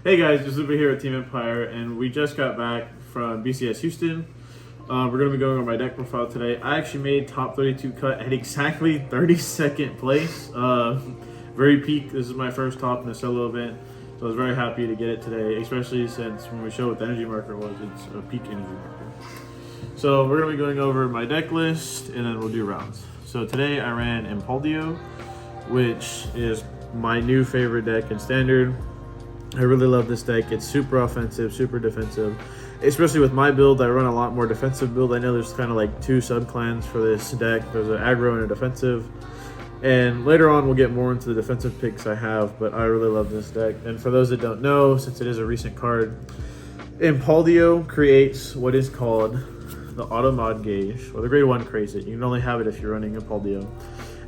Hey guys, just Lupe here at Team Empire, and we just got back from BCS Houston. We're going to be going over my deck profile today. I actually made top 32 cut at exactly 32nd place. Very peak. This is my first top in a solo event, so I was very happy to get it today, especially since when we showed what the energy marker was, it's a peak energy marker. So we're going to be going over my deck list, and then we'll do rounds. So today I ran Impauldio, which is my new favorite deck in Standard. I really love this deck. It's super offensive, super defensive. Especially with my build, I run a lot more defensive build. I know there's kind of like two sub-clans for this deck. There's an aggro and a defensive. And later on, we'll get more into the defensive picks I have, but I really love this deck. And for those that don't know, since it is a recent card, Impauldio creates what is called the auto mod gauge, or the grade 1 creates it. You can only have it if you're running Impauldio.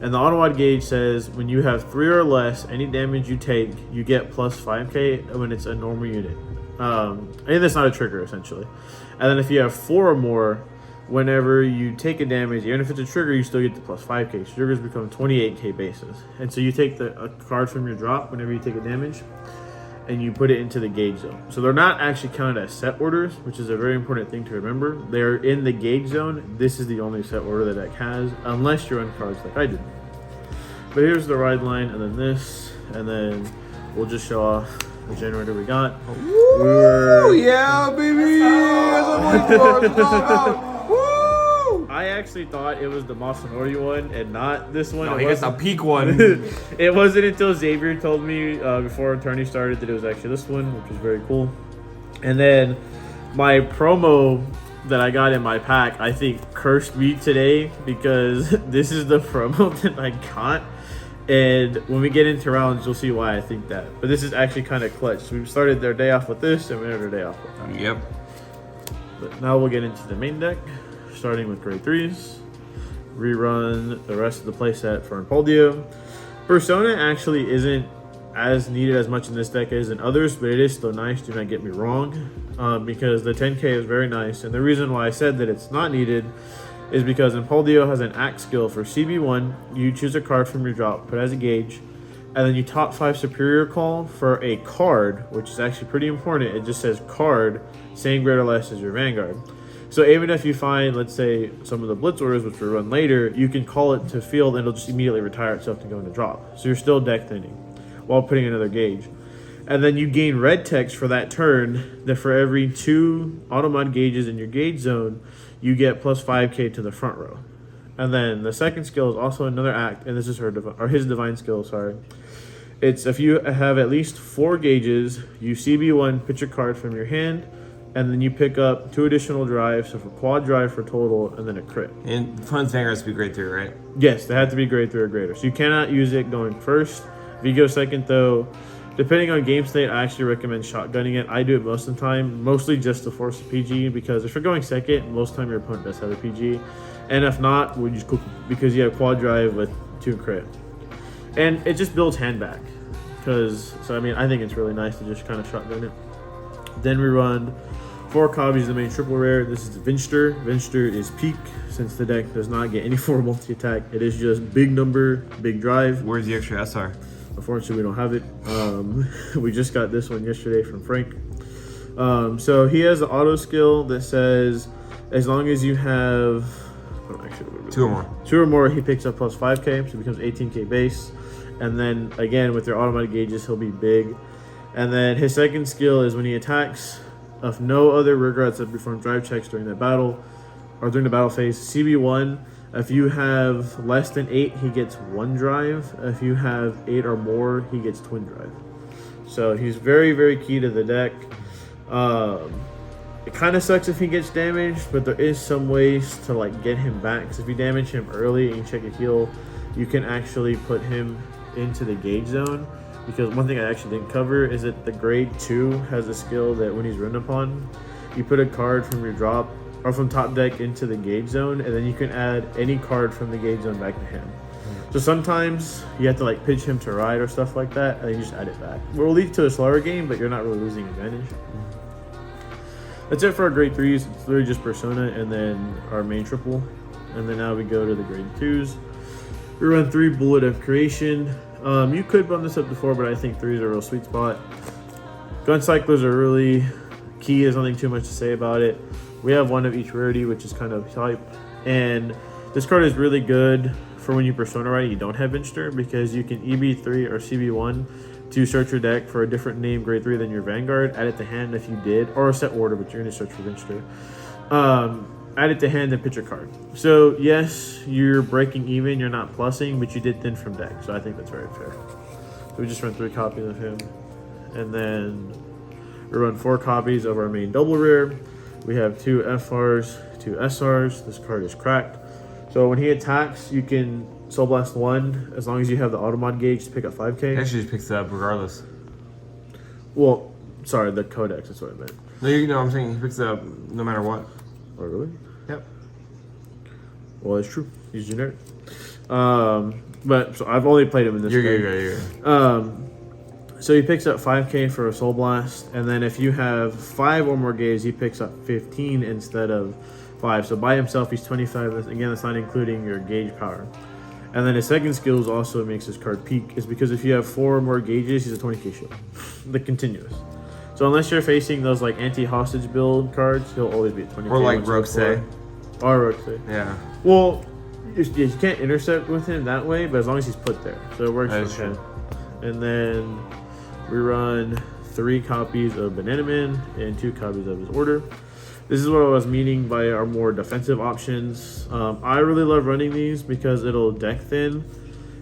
And the auto mod gauge says when you have 3 or less, any damage you take, you get plus 5k when it's a normal unit. And that's not a trigger, essentially. And then if you have 4 or more, whenever you take a damage, even if it's a trigger, you still get the plus 5k. So triggers become 28k bases. And so you take a card from your drop whenever you take a damage, and you put it into the gauge zone. So they're not actually counted as set orders, which is a very important thing to remember. They're in the gauge zone. This is the only set order the deck has, unless you run cards like I do. But here's the ride line, and then this, and then we'll just show off the generator we got. Woo! Yeah, baby! Woo! I actually thought it was the Masanori one and not this one. No, he gets the peak one. It wasn't until Xavier told me before tourney started that it was actually this one, which was very cool. And then my promo that I got in my pack, I think, cursed me today because this is the promo that I got. And when we get into rounds, you'll see why I think that. But this is actually kind of clutch. So we started their day off with this, and we ended our day off with that. Yep. But now we'll get into the main deck, starting with grade 3s. Rerun the rest of the playset for Impauldio. Persona actually isn't as needed as much in this deck as in others, but it is still nice, do not get me wrong, because the 10k is very nice. And the reason why I said that it's not needed is because Impauldio has an act skill for CB1. You choose a card from your drop, put it as a gauge, and then you top 5 superior call for a card, which is actually pretty important. It just says card, same grade or less as your Vanguard. So even if you find, let's say, some of the blitz orders, which we'll run later, you can call it to field and it'll just immediately retire itself to go into drop. So you're still deck thinning while putting another gauge. And then you gain red text for that turn, that for every 2 auto mod gauges in your gauge zone, you get plus 5k to the front row. And then the second skill is also another act, and this is his divine skill, sorry. It's if you have at least 4 gauges, you CB1, pitch a card from your hand, and then you pick up 2 additional drives, so for quad drive for total, and then a crit. And Fun's Vanguard has to be grade 3, right? Yes, they have to be grade 3 or greater. So you cannot use it going first. If you go second, though, depending on game state, I actually recommend shotgunning it. I do it most of the time, mostly just to force a PG, because if you're going second, most of the time your opponent does have a PG. And if not, we just cook because you have quad drive with 2 crit. And it just builds hand back. So I mean, I think it's really nice to just kind of shotgun it. Then we run 4 copies of the main triple rare. This is Vinster. Vinster is peak, since the deck does not get any 4 multi-attack. It is just big number, big drive. Where's the extra SR? Unfortunately, we don't have it. We just got this one yesterday from Frank. So he has an auto skill that says, as long as you have 2 or more. 2 or more, he picks up plus 5k, so it becomes 18k base. And then again, with your automatic gauges, he'll be big. And then his second skill is when he attacks, if no other regrets that perform drive checks during that battle or during the battle phase, CB1. If you have less than 8, he gets 1 drive. If you have 8 or more, he gets twin drive. So he's very, very key to the deck. It kind of sucks if he gets damaged, but there is some ways to like get him back. Because if you damage him early and you check a heal, you can actually put him into the gauge zone. Because one thing I actually didn't cover is that the grade 2 has a skill that when he's run upon, you put a card from your drop or from top deck into the gauge zone, and then you can add any card from the gauge zone back to hand. So sometimes you have to like pitch him to ride or stuff like that, and then you just add it back. It will lead to a slower game, but you're not really losing advantage. That's it for our grade 3s. It's literally just Persona and then our main triple. And then now we go to the grade 2s. We run 3 Bullet of Creation. You could bump this up to 4, but I think 3 is a real sweet spot. Gun cyclers are really key. There's nothing too much to say about it. We have one of each rarity, which is kind of hype. And this card is really good for when you Persona Ride, you don't have Vinster, because you can EB3 or CB1 to search your deck for a different name grade 3 than your Vanguard. Add it to hand if you did, or set order, but you're going to search for Vinster. Add it to hand and pitch a card. So yes, you're breaking even, you're not plussing, but you did thin from deck. So I think that's very fair. So we just run 3 copies of him. And then we run 4 copies of our main double rare. We have 2 FRs, 2 SRs. This card is cracked. So when he attacks, you can Soul Blast 1 as long as you have the Automod gauge to pick up 5k. He actually just picks it up regardless. Well, sorry, the Codex, that's what I meant. No, you know what I'm saying? He picks it up no matter what. Oh, really? Yep. Well, it's true. He's generic. But so I've only played him in this You're game. good. So he picks up 5k for a Soul Blast, and then if you have 5 or more gauge, he picks up 15 instead of 5. So by himself, he's 25. Again, that's not including your gauge power. And then his second skills also makes his card peak, is because if you have 4 or more gauges, he's a 20k shield. The continuous. So unless you're facing those like anti-hostage build cards, he'll always be at 20k. Or like Roxay. Or Roxay. Yeah. Well, you can't intercept with him that way, but as long as he's put there. So it works for him. And then we run 3 copies of Banana Man and 2 copies of his order. This is what I was meaning by our more defensive options. I really love running these because it'll deck thin.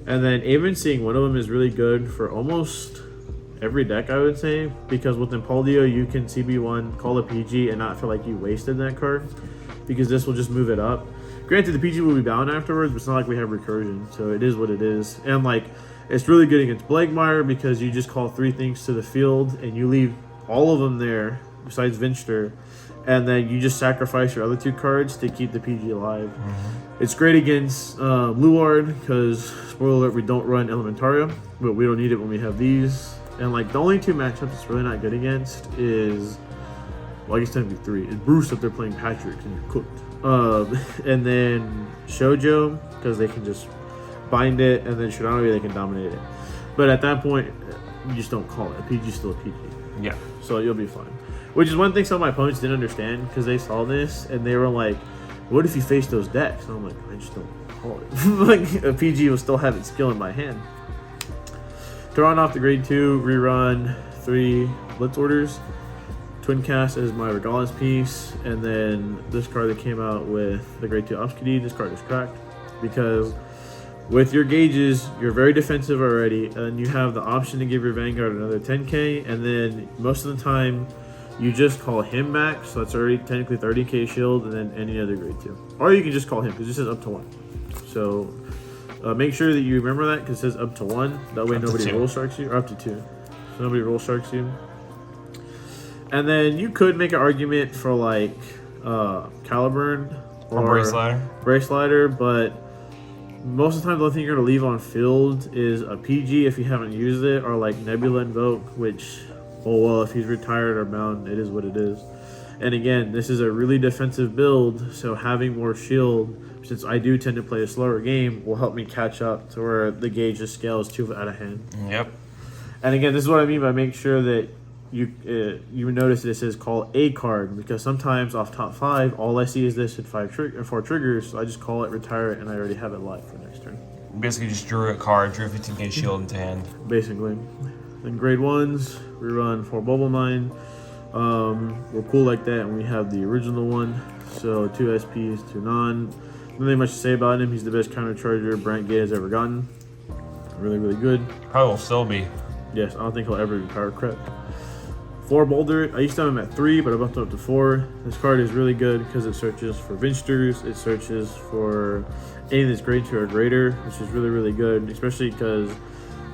And then even seeing one of them is really good for almost every deck, I would say. Because with Impauldio, you can CB1, call a PG, and not feel like you wasted that card. Because this will just move it up. Granted, the PG will be bound afterwards, but it's not like we have recursion. So it is what it is. And like, it's really good against Blagmire because you just call 3 things to the field and you leave all of them there besides Vinster. And then you just sacrifice your other 2 cards to keep the PG alive. It's great against Luard because, spoiler alert, we don't run Elementaria, but we don't need it when we have these. And like the only 2 matchups it's really not good against is, well, I guess technically 3. It's Bruce if they're playing Patrick and you're cooked. And then Shoujo because they can just bind it, and then Shiranui they can dominate it. But at that point, you just don't call it. A PG is still a PG. Yeah. So you'll be fine. Which is one thing some of my opponents didn't understand because they saw this and they were like, what if you face those decks? And I'm like, I just don't call it. Like, a PG will still have its skill in my hand. Drawing off the grade 2, rerun 3 Blitz orders. Twin Cast is my Regardless piece. And then this card that came out with the grade 2 Obscurity, this card is cracked. Because with your gauges, you're very defensive already. And you have the option to give your Vanguard another 10k. And then most of the time, you just call him back, so that's already technically 30k shield, and then any other grade 2. Or you can just call him, because it says up to 1. So make sure that you remember that, because it says up to 1. That way nobody roll sharks you, or up to 2. So nobody roll sharks you. And then you could make an argument for like Caliburn or Brace Slider, but most of the time the only thing you're going to leave on field is a PG if you haven't used it, or like Nebula Invoke, which... oh well, if he's retired or bound, it is what it is. And again, this is a really defensive build, so having more shield, since I do tend to play a slower game, will help me catch up to where the gauge just scales too out of hand. Yep. And again, this is what I mean by make sure that you notice that it says call a card, because sometimes off top 5, all I see is this at 4 triggers, so I just call it, retire it, and I already have it live for next turn. Basically just drew a card, drew a 15k shield into hand. Basically. Then grade 1s, we run 4 Bubble Mine. We're cool like that, and we have the original one. So 2 SPs, 2 non. Nothing much to say about him. He's the best counter charger Brant Gay has ever gotten. Really, really good. Probably will still be. Yes, I don't think he'll ever be power crept. 4 Boulder. I used to have him at 3, but I bumped him up to 4. This card is really good because it searches for Vinsters. It searches for anything that's grade 2 or greater, which is really, really good, especially because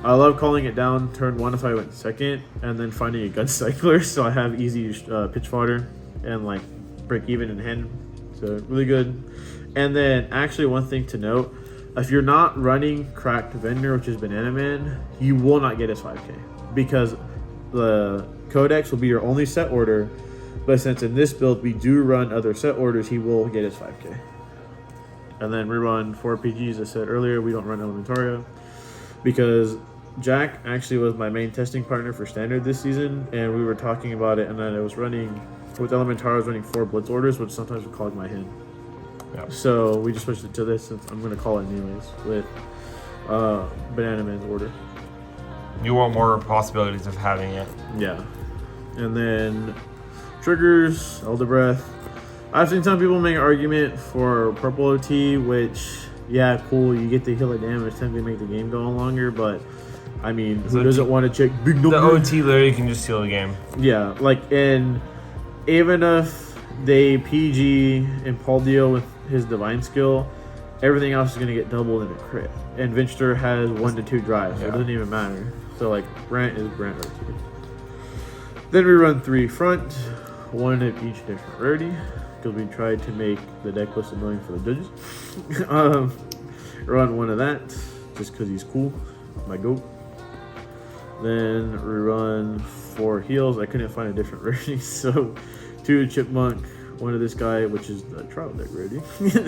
I love calling it down turn 1 if I went second, and then finding a gun cycler so I have easy pitch fodder and like break even in hand. So really good. And then actually one thing to note, if you're not running cracked vendor, which is Banana Man, you will not get his 5k because the Codex will be your only set order. But since in this build we do run other set orders, he will get his 5k. And then we run 4 PGs. As I said earlier, we don't run Elementaria because Jack actually was my main testing partner for standard this season, and we were talking about it. And then I was running with Elementar. I was running 4 blitz orders, which sometimes would clog my hand. Yeah. So we just switched it to this, since I'm gonna call it anyways with Banana Man's order. You want more possibilities of having it. Yeah, and then triggers, Elder Breath. I've seen some people make an argument for purple OT, which, yeah, cool, you get to heal the damage, tend to make the game go on longer, but I mean, who doesn't want to check big The number? OT literally can just steal the game. Yeah, like, and even if they PG Impauldio with his divine skill, everything else is going to get doubled in a crit. And Vinster has 1 to 2 drives, so it doesn't even matter. So, like, Brant is Brant OT. Then we run 3 front, 1 of each different rarity, because we tried to make the deck list annoying for the judges. Run 1 of that, just because he's cool, my goat. Then we run 4 heals. I couldn't find a different rarity, so 2 Chipmunk, 1 of this guy, which is the trial deck rarity.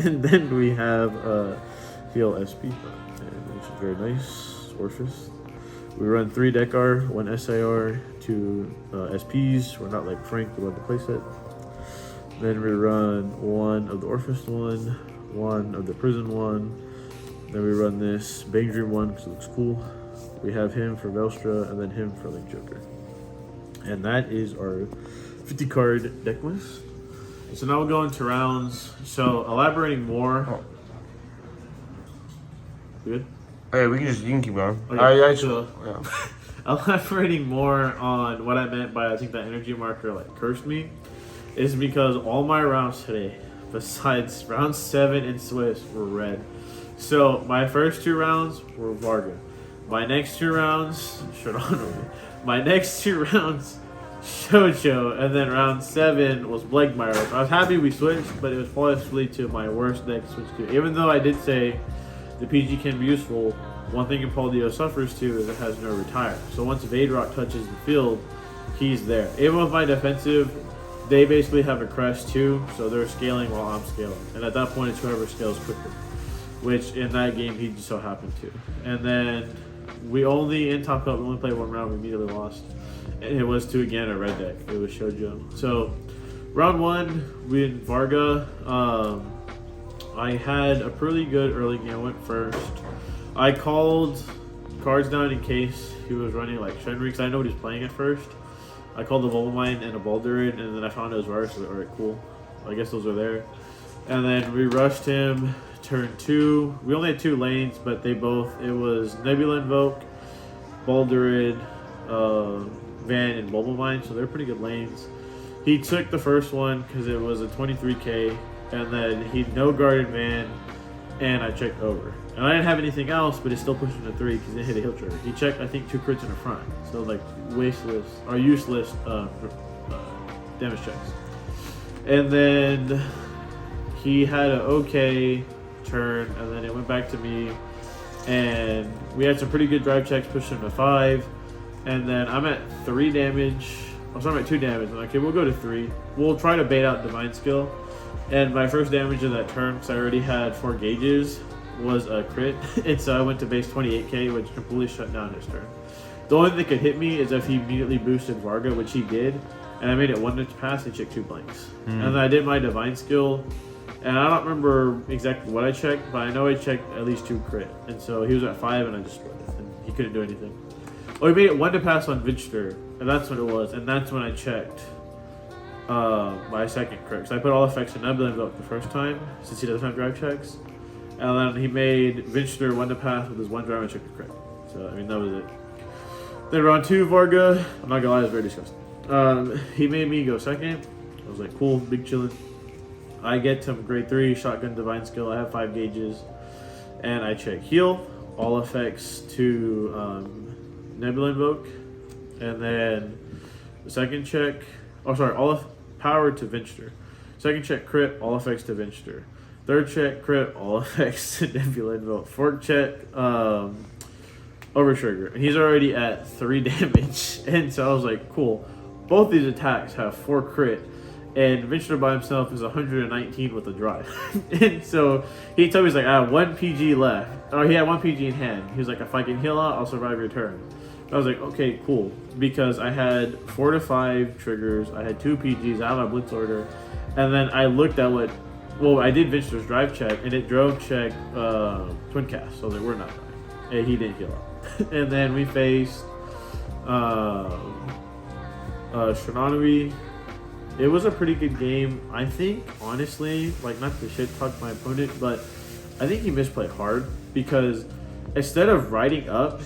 And then we have heal SP, which is very nice, Orphis. We run 3 Dekar, 1 SAR, 2 SPs. We're not like Frank, we love the playset. Then we run 1 of the Orphis one, 1 of the Prison one. Then we run this Bang Dream one because it looks cool. We have him for Velstra and then him for Link Joker. And that is our 50 card deck list. So now we'll go into rounds. So Oh. elaborating more. Good? Okay, you can keep going. Okay, Yeah. Elaborating more on what I meant by I think that energy marker like cursed me is because all my rounds today, besides round 7 in Swiss, were red. So my first 2 rounds were Varga. My next 2 rounds, my next 2 rounds, Shoujo, and then round 7 was Blankmeyer. I was happy we switched, but it was probably to my worst deck to switch to. Even though I did say the PG can be useful, one thing Impauldio suffers too is it has no retire. So once Vaderock touches the field, he's there. Even with my defensive, they basically have a crest too, so they're scaling while I'm scaling. And at that point, it's whoever scales quicker, which in that game he just so happened to. And then in top cup, we only played 1 round, we immediately lost. And it was to, again, a red deck. It was Shoujo. So round 1, we in Varga. I had a pretty good early game. I went first. I called cards down in case he was running like Shenry, because I know what he's playing at first. I called the Volmine and a Baldurin, and then I found it was Virus. So alright, cool. I guess those are there. And then we rushed him turn 2. We only had 2 lanes, but it was Nebula Invoke, Baldurin, Van, and Bulbamine, so they're pretty good lanes. He took the first one because it was a 23k, and then he no guarded Van, and I checked over. And I didn't have anything else, but it still pushed him to 3 because it hit a heal trigger. He checked, I think, 2 crits in the front, so like useless damage checks. And then he had an okay turn, and then it went back to me, and we had some pretty good drive checks, pushed him to 5. And then I'm at 3 damage. I'm at 2 damage. I'm like, okay, we'll go to 3. We'll try to bait out Divine Skill. And my first damage of that turn, because I already had 4 gauges, was a crit. And so I went to base 28k, which completely shut down his turn. The only thing that could hit me is if he immediately boosted Varga, which he did. And I made it 1 to pass and checked 2 blanks. And then I did my Divine Skill. And I don't remember exactly what I checked, but I know I checked at least 2 crit. And so he was at 5, and I just split it. And he couldn't do anything. Oh, he made it 1 to pass on Vinster, and that's what it was. And that's when I checked my second crit. So I put all effects in Nebula Invoke the first time, since he doesn't have drive checks. And then he made Vinster 1 to pass with his 1 drive and checked the crit. So, I mean, that was it. Then round 2, Varga. I'm not gonna lie, it was very disgusting. He made me go second. I was like, cool, big chillin'. I get to grade 3, shotgun divine skill. I have 5 gauges. And I check heal, all effects to Nebula Invoke. And then the second check, all power to Vinster. Second check crit, all effects to Vinster. Third check crit, all effects to Nebula Invoke. Fourth check, over trigger. And he's already at 3 damage. And so I was like, cool. Both these attacks have 4 crit. and Venture by himself is 119 with a drive. And so he told me, he's like, I have 1 PG left. Or he had 1 PG in hand. He was like, if I can heal out, I'll survive your turn. I was like, okay, cool. Because I had 4 to 5 triggers, I had 2 PGs, I have my Blitz order. And then I looked at I did Venture's drive check, and it drove check Twin Cast. So I was like, we're not dying. And he didn't heal out. And then we faced Shinobi. It was a pretty good game. I think, honestly, like, not to shit talk my opponent, but I think he misplayed hard because instead of riding up,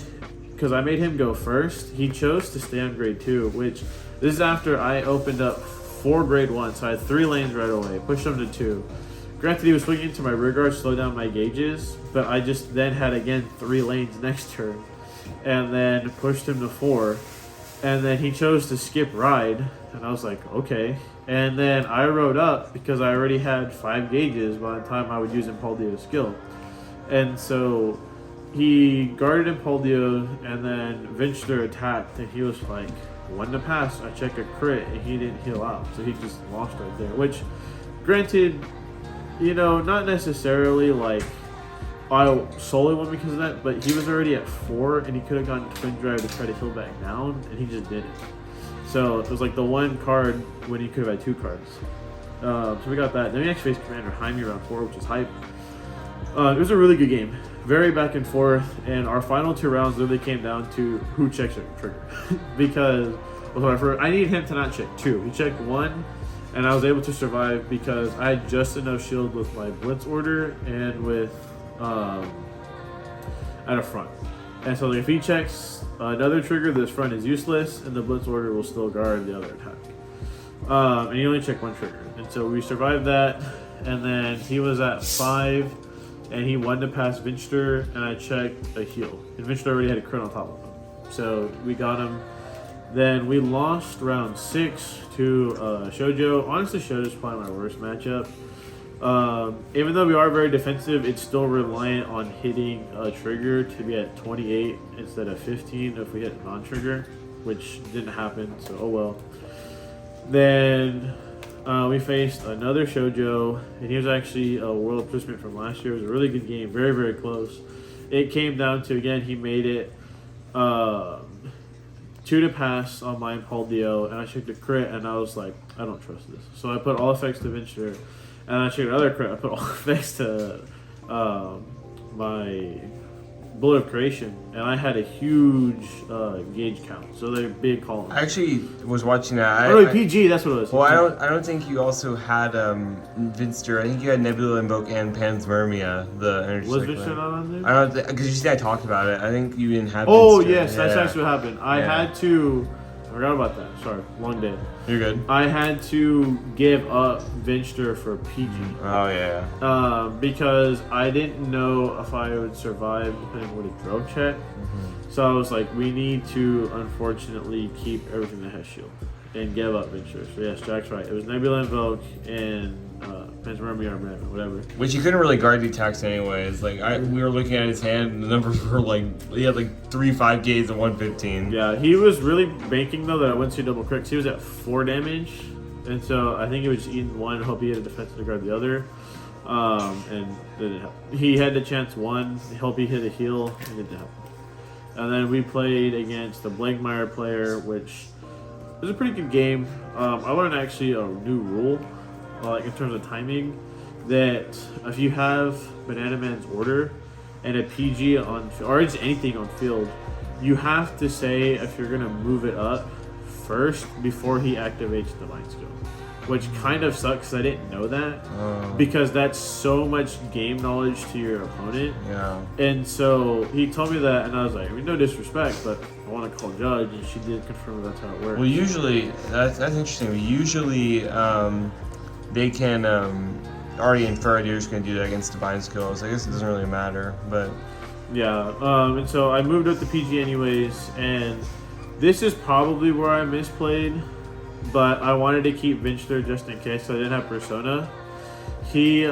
because I made him go first, he chose to stay on grade 2, which this is after I opened up 4 grade 1, so I had 3 lanes right away, pushed him to 2. Granted, he was swinging into my rear guard, slow down my gauges, but I just then had, again, 3 lanes next turn, and then pushed him to 4. And then he chose to skip ride, and I was like, okay. And then I rode up because I already had 5 gauges by the time I would use Impauldio's skill. And so he guarded Impauldio, and then Venture attacked, and he was like, 1 to pass, I check a crit, and he didn't heal out. So he just lost right there, which, granted, you know, not necessarily like I solely won because of that, but he was already at 4, and he could have gone Twin Drive to try to heal back down, and he just didn't. So it was like the 1 card when he could have had 2 cards. So we got that. Then we actually faced Commander Jaime around 4, which is hype. It was a really good game. Very back and forth, and our final 2 rounds literally came down to who checks your trigger. Because I needed him to not check 2. He checked 1, and I was able to survive because I had just enough shield with my Blitz order and with at a front. And so if he checks another trigger, this front is useless, and the Blitz order will still guard the other attack. And he only checked 1 trigger. And so we survived that, and then he was at 5, and he wanted to pass Venture, and I checked a heal. And Venture already had a crit on top of him. So we got him. Then we lost round 6 to Shoujo. Honestly, Shoujo's probably my worst matchup. Even though we are very defensive, it's still reliant on hitting a trigger to be at 28 instead of 15 if we hit non-trigger, which didn't happen, so oh well. Then we faced another Shoujo, and he was actually a world participant from last year. It was a really good game, very, very close. It came down to, again, he made it 2 to pass on my Impauldio, and I checked a crit, and I was like, I don't trust this. So I put all effects to Venture. And I checked another crit. I put all effects to my Bullet of Creation, and I had a huge gauge count. So they're big columns. I actually was watching that. PG, that's what it was. Well, I don't think you also had Vinster. I think you had Nebula Invoke and Panspermia, the energy. Was Vinster not on there? I don't because you said I talked about it. I think you didn't have. Oh Vinster. yes, that's actually what happened. I had to. I forgot about that. Sorry, long day. You're good. I had to give up Venture for PG. Oh yeah. Because I didn't know if I would survive depending on what it drove check. So I was like, we need to unfortunately keep everything that has shield and give up Venture. So yes, Jack's right. It was Nebula Invoke and Panspermia or whatever. Which you couldn't really guard the attacks anyways. Like we were looking at his hand, and the numbers were like he had like 3 5 gauges and 115. Yeah, he was really banking though that I wouldn't see double crits. He was at 4 damage, and so I think he was just eating 1 and hope he had a defense to guard the other. And it didn't happen. He had the chance 1, hope he hit a heal, and it didn't happen. And then we played against the Blankmeyer player, which was a pretty good game. I learned actually a new rule, like in terms of timing, that if you have Banana Man's order and a PG on, or just anything on field, you have to say if you're gonna move it up first before he activates Divine Skill, which kind of sucks 'cause I didn't know that because that's so much game knowledge to your opponent. Yeah. And so he told me that, and I was like, I mean, no disrespect, but I want to call Judge, and she did confirm that's how it works. Well, usually that's interesting. Usually they can already infer you're just going to do that against Divine Skills. I guess it doesn't really matter, but yeah. And so I moved up to PG anyways, and this is probably where I misplayed, but I wanted to keep Venture just in case, so I didn't have Persona. He,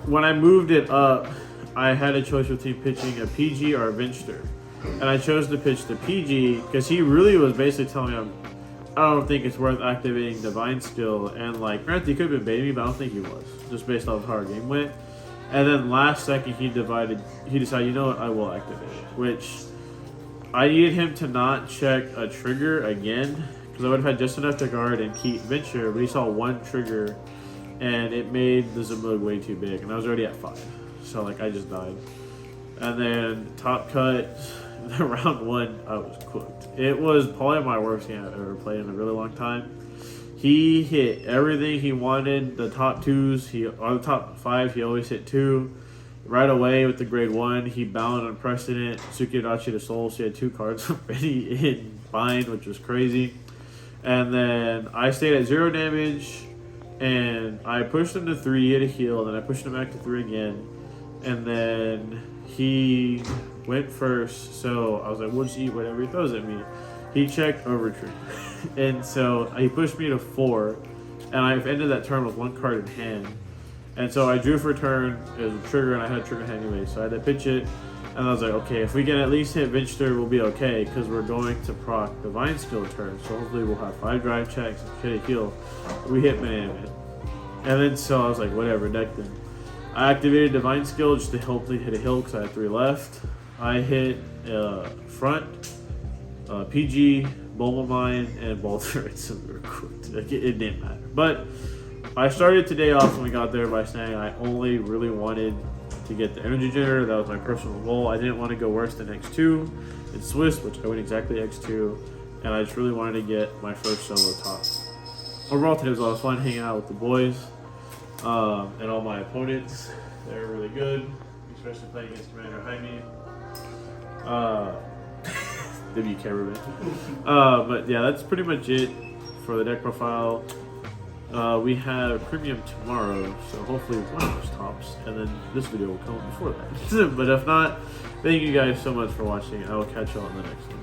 when I moved it up, I had a choice between pitching a PG or a Venture. And I chose to pitch the PG because he really was basically telling me I don't think it's worth activating Divine Skill. And like, granted, he could have been baiting me, but I don't think he was, just based off how our game went. And then last second, he decided, you know what, I will activate it. Which, I needed him to not check a trigger again, because I would have had just enough to guard and keep Venture, but he saw one trigger, and it made the Zamug way too big, and I was already at 5. So like, I just died. And then top cut, round 1, I was cooked. It was probably my worst game I've ever played in a really long time. He hit everything he wanted. The top 2s, on the top 5, he always hit 2. Right away with the grade 1, he bound Unprecedented, Tsukidachi to Soul, so he had 2 cards already in bind, which was crazy. And then I stayed at 0 damage, and I pushed him to 3, he hit a heal, then I pushed him back to 3 again. And then he went first, so I was like, we'll just eat whatever he throws at me. He checked Overtree. And so he pushed me to 4, and I've ended that turn with 1 card in hand. And so I drew for a turn, it was a trigger, and I had a trigger hand anyway, so I had to pitch it. And I was like, okay, if we can at least hit Venture, we'll be okay, because we're going to proc Divine Skill turn, so hopefully we'll have 5 drive checks and hit a heal. We hit Banana Man. And then so I was like, whatever, deck them. I activated Divine Skill just to hopefully hit a hill, because I had 3 left. I hit front, PG, Bulma Mine, and Ball Turrets, and we were cooked. Like, it didn't matter. But I started today off when we got there by saying I only really wanted to get the energy generator. That was my personal goal. I didn't want to go worse than X2 in Swiss, which I went exactly X2, and I just really wanted to get my first solo top. Overall, today was a lot of fun hanging out with the boys and all my opponents. They were really good, especially playing against Commander Jaime. WK Ruben. But yeah, that's pretty much it for the deck profile. We have premium tomorrow, so hopefully one of those tops, and then this video will come before that. But if not, thank you guys so much for watching. I will catch you all in the next one.